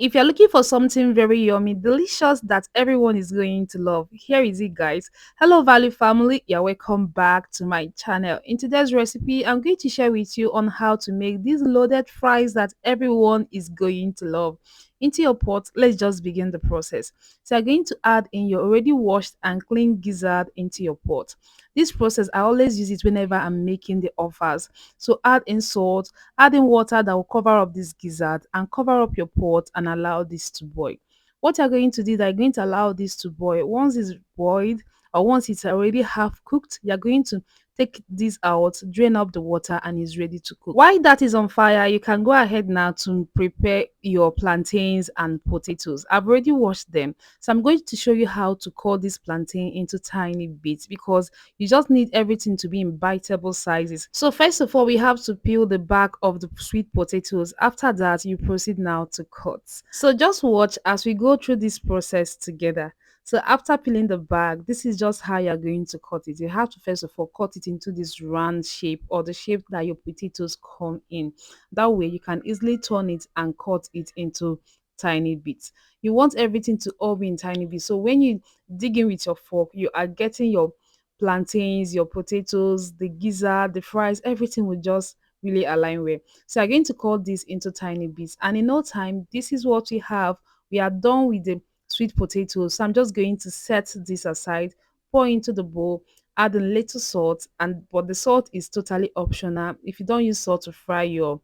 If you're looking for something very yummy, delicious that everyone is going to love, here is it, guys. Hello, Value family. You're welcome back to my channel. In today's recipe, I'm going to share with you on how to make these loaded fries that everyone is going to love. Into your pot, let's just begin the process. So, you're going to add in your already washed and clean gizzard into your pot. This process, I always use it whenever I'm making the offers. So, add in salt, add in water that will cover up this gizzard and cover up your pot and allow this to boil. What you're going to do is you're going to allow this to boil. Once it's boiled or once it's already half cooked, you're going to take this out, drain up the water, and it's ready to cook. While that is on fire, you can go ahead now to prepare your plantains and potatoes. I've already washed them, so I'm going to show you how to cut this plantain into tiny bits because you just need everything to be in biteable sizes. So first of all, we have to peel the back of the sweet potatoes. After that, you proceed now to cut. So just watch as we go through this process together. So after peeling the bag, this is just how you're going to cut it. You have to first of all cut it into this round shape or the shape that your potatoes come in. That way you can easily turn it and cut it into tiny bits. You want everything to all be in tiny bits. So when you dig in with your fork, you are getting your plantains, your potatoes, the gizzard, the fries, everything will just really align well. So I'm going to cut this into tiny bits. And in no time, this is what we have. We are done with the sweet potatoes. So I'm just going to set this aside, pour into the bowl, add a little salt, and but the salt is totally optional. If you don't use salt to fry your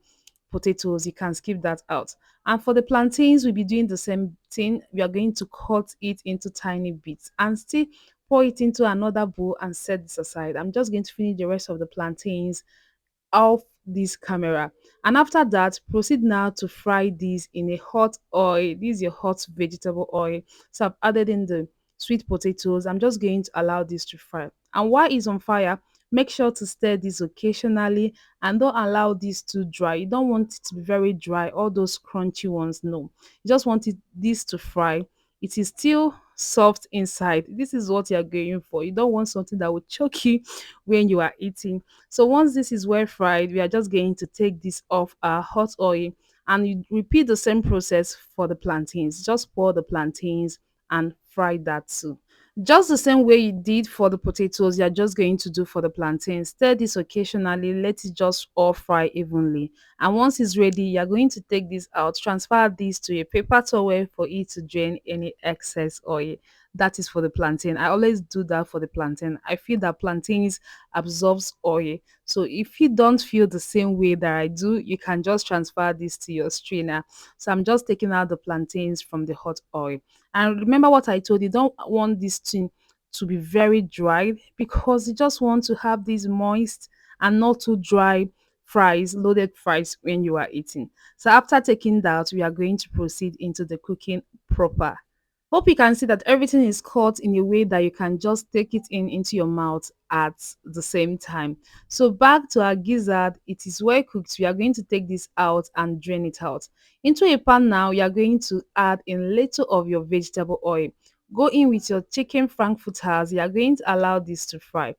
potatoes, you can skip that out. And for the plantains, we'll be doing the same thing. We are going to cut it into tiny bits and still pour it into another bowl and set this aside. I'm just going to finish the rest of the plantains off this camera, and after that proceed now to fry this in a hot oil. This is your hot vegetable oil. So I've added in the sweet potatoes. I'm just going to allow this to fry, and while it's on fire, make sure to stir this occasionally and don't allow this to dry. You don't want it to be very dry, all those crunchy ones. No, you just want this to fry. It is still soft inside. This is what you're going for. You don't want something that will choke you when you are eating. So once this is well fried, we are just going to take this off our hot oil, and you repeat the same process for the plantains. Just pour the plantains and fry that too. Just the same way you did for the potatoes, you're just going to do for the plantains. Stir this occasionally, let it just all fry evenly. And once it's ready, you're going to take this out, transfer this to a paper towel for it to drain any excess oil. That is for the plantain. I always do that for the plantain. I feel that plantains absorbs oil. So if you don't feel the same way that I do, you can just transfer this to your strainer. So I'm just taking out the plantains from the hot oil. And remember what I told you, don't want this thing to be very dry because you just want to have these moist and not too dry fries, loaded fries when you are eating. So after taking that, we are going to proceed into the cooking proper. Hope you can see that everything is cut in a way that you can just take it in into your mouth at the same time. So back to our gizzard, it is well cooked. We are going to take this out and drain it out. Into a pan now, you are going to add in little of your vegetable oil. Go in with your chicken frankfurters. You are going to allow this to fry.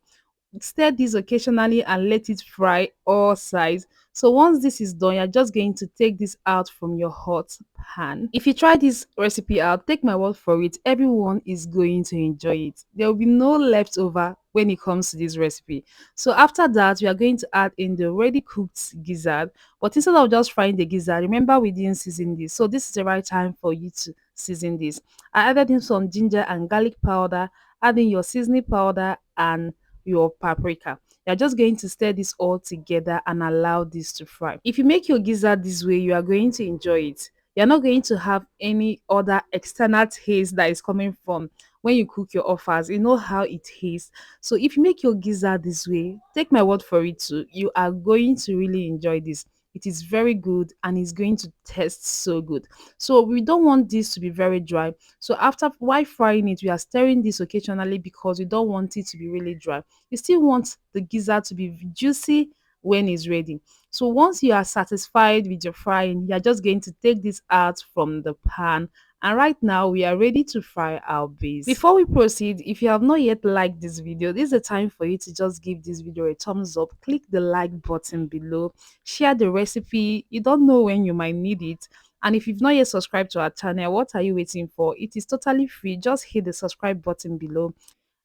Stir this occasionally and let it fry all sides. So once this is done, you're just going to take this out from your hot pan. If you try this recipe out, take my word for it, everyone is going to enjoy it. There will be no leftover when it comes to this recipe. So after that, we are going to add in the already cooked gizzard. But instead of just frying the gizzard, remember we didn't season this. So this is the right time for you to season this. I added in some ginger and garlic powder, adding your seasoning powder and your paprika. You're just going to stir this all together and allow this to fry. If you make your gizzard this way, you are going to enjoy it. You're not going to have any other external taste that is coming from when you cook your offers. You know how it tastes. So if you make your gizzard this way, take my word for it too. You are going to really enjoy this. It is very good and it's going to taste so good. So we don't want this to be very dry. So after while frying it, we are stirring this occasionally because we don't want it to be really dry. You still want the gizzard to be juicy when it's ready. So once you are satisfied with your frying, you're just going to take this out from the pan. And right now we are ready to fry our base. Before we proceed, if you have not yet liked this video, this is the time for you to just give this video a thumbs up, click the like button below, share the recipe. You don't know when you might need it. And if you've not yet subscribed to our channel, what are you waiting for? It is totally free. Just hit the subscribe button below.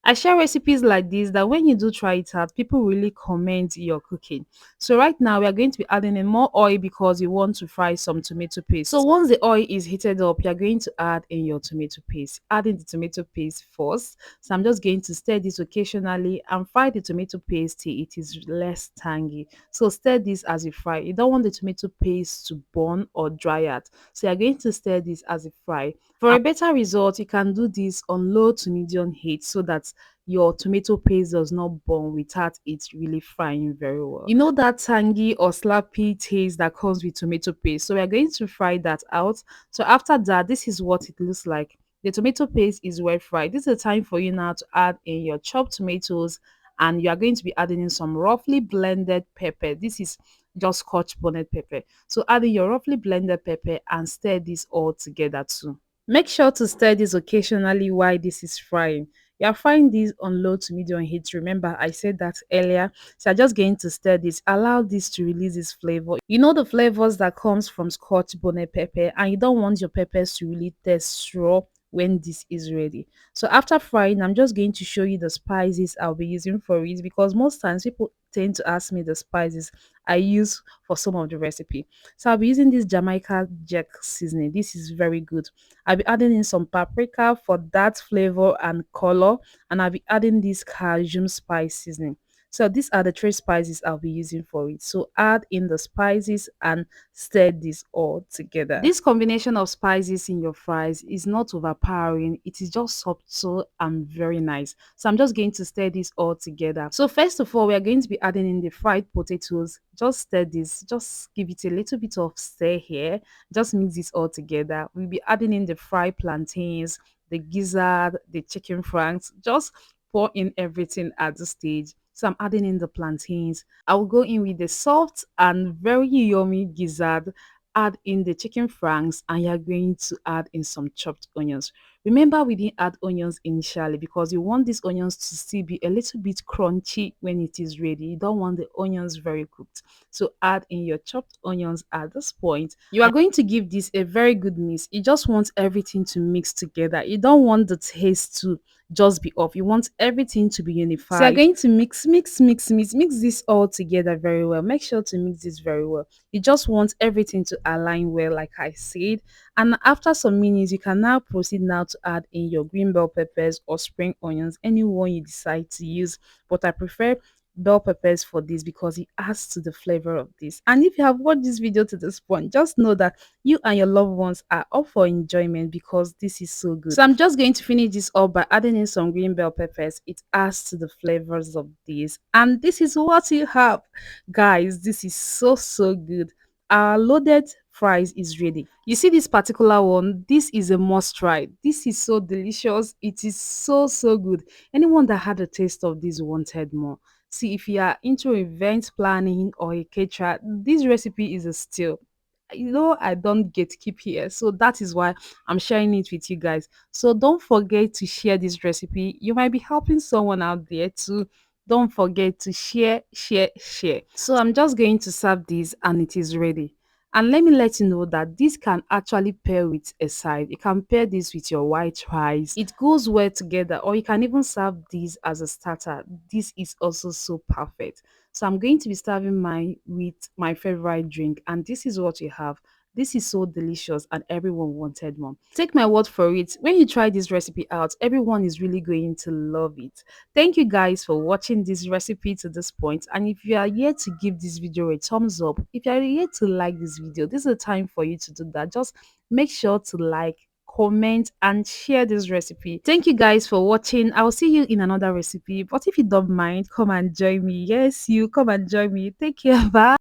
I share recipes like this that when you do try it out, people really comment your cooking. So right now we are going to be adding in more oil because we want to fry some tomato paste. So once the oil is heated up, you're going to add in your tomato paste. Adding the tomato paste first. So I'm just going to stir this occasionally and fry the tomato paste till it is less tangy. So stir this as you fry. You don't want the tomato paste to burn or dry out. So you're going to stir this as you fry. For a better result, you can do this on low to medium heat so that your tomato paste does not burn without it really frying very well. You know that tangy or slappy taste that comes with tomato paste. So we are going to fry that out. So after that, this is what it looks like. The tomato paste is well fried. This is the time for you now to add in your chopped tomatoes, and you are going to be adding in some roughly blended pepper. This is just scotch bonnet pepper. So add in your roughly blended pepper and stir this all together too. Make sure to stir this occasionally while this is frying. You are frying this on low to medium heat. Remember, I said that earlier. So I'm just going to stir this. Allow this to release its flavor. You know the flavors that comes from scotch bonnet pepper, and you don't want your peppers to really taste raw when this is ready. So after frying, I'm just going to show you the spices I'll be using for it because most times people tend to ask me the spices I use for some of the recipe. So I'll be using this Jamaica Jack seasoning. This is very good. I'll be adding in some paprika for that flavor and color, and I'll be adding this cajun spice seasoning. So these are the three spices I'll be using for it. So add in the spices and stir this all together. This combination of spices in your fries is not overpowering. It is just subtle and very nice. So I'm just going to stir this all together. So first of all, we are going to be adding in the fried potatoes. Just stir this. Just give it a little bit of stir here. Just mix this all together. We'll be adding in the fried plantains, the gizzard, the chicken franks. Just pour in everything at this stage. So I'm adding in the plantains. I will go in with the soft and very yummy gizzard. Add in the chicken franks, and you're going to add in some chopped onions. Remember, we didn't add onions initially because you want these onions to still be a little bit crunchy when it is ready. You don't want the onions very cooked. So add in your chopped onions at this point. You are going to give this a very good mix. You just want everything to mix together. You don't want the taste to just be off. You want everything to be unified. So you're going to mix this all together very well. Make sure to mix this very well. You just want everything to align well, like I said. And after some minutes, you can now proceed now to add in your green bell peppers or spring onions, any one you decide to use. But I prefer bell peppers for this because it adds to the flavor of this. And if you have watched this video to this point, just know that you and your loved ones are up for enjoyment because this is so good. So I'm just going to finish this up by adding in some green bell peppers. It adds to the flavors of this, and this is what you have, guys. This is so good. Our loaded fries is ready. You see this particular one, this is a must try. This is so delicious. It is so good. Anyone that had a taste of this wanted more. See, if you are into event planning or a caterer, this recipe is a steal. I don't get keep here, so that is why I'm sharing it with you guys. So don't forget to share this recipe. You might be helping someone out there too. Don't forget to share. So I'm just going to serve this and it is ready. And let me let you know that this can actually pair with a side. You can pair this with your white rice. It goes well together, or you can even serve this as a starter. This is also so perfect. So I'm going to be serving mine with my favorite drink, and this is what you have. This is so delicious and everyone wanted more. Take my word for it. When you try this recipe out, everyone is really going to love it. Thank you guys for watching this recipe to this point. And if you are here to give this video a thumbs up, if you are here to like this video, this is the time for you to do that. Just make sure to like, comment and share this recipe. Thank you guys for watching. I will see you in another recipe, but if you don't mind, come and join me. Yes, you come and join me. Take care. Bye.